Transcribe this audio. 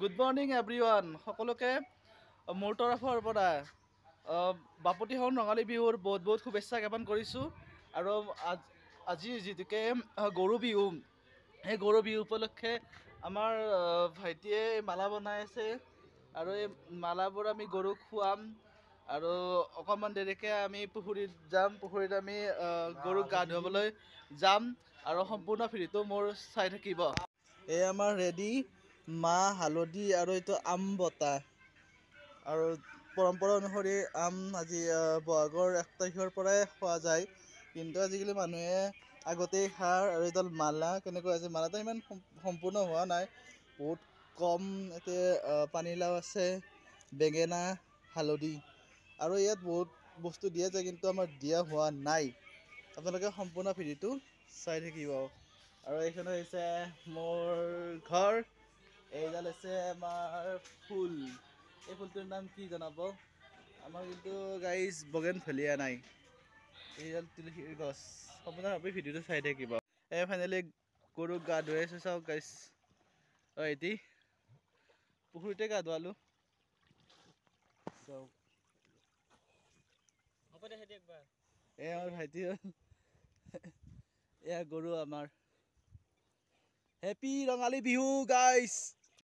Good morning everyone সকলোকে মোৰ তৰফৰ পৰা বাপতিসাহোন ৰঙালী বিহুৰ বহুত বহুত শুভেচ্ছা জ্ঞাপন কৰিছোঁ। আৰু আজি যিটোকে গৰু বিহু, সেই গৰু বিহু উপলক্ষে আমাৰ ভাইটিয়ে মালা বনাই আছে আৰু এই মালাবোৰ আমি গৰুক খুৱাম আৰু অকণমান দেৰিকৈ আমি পুখুৰীত যাম। পুখুৰীত আমি গৰুক গা ধুৱাবলৈ যাম আৰু সম্পূৰ্ণ ভিডিঅ'টো মোৰ চাই থাকিব। এই আমাৰ ৰেডি মাহ, হালধি আৰু এইটো আম বটা। আৰু পৰম্পৰা অনুসৰি আম আজি বহাগৰ 1 তাৰিখৰ পৰাই খোৱা যায়, কিন্তু আজিকালি মানুহে আগতেই খায়। আৰু এইডাল মালা কেনেকুৱা আছে, মালাটো ইমান সম্পূৰ্ণ হোৱা নাই, বহুত কম। এতিয়া পানীলাও আছে, বেঙেনা, হালধি আৰু ইয়াত বহুত বস্তু দিয়া যায়, কিন্তু আমাৰ দিয়া হোৱা নাই। আপোনালোকে সম্পূৰ্ণ ভিডিঅ'টো চাই থাকিব। আৰু এইখন হৈছে মোৰ ঘৰ। এইডাল হৈছে আমাৰ ফুল। এই ফুলটোৰ নাম কি জনাব? আমাৰ কিন্তু গাইজ বগেনভেলিয়া নাই, এইডাল তুলসীৰ গছ। সম্পূৰ্ণভাৱে ভিডিঅ'টো চাই থাকিব। এই ফাইনেলি গৰুক গা ধুৱাইছোঁ, চাওক গাইজ। এটি পুখুৰীতে গা ধুৱালোঁ, চাওক। এই আমাৰ ভাইটি, এয়া গৰু আমাৰ। Happy Rongali Bihu guys.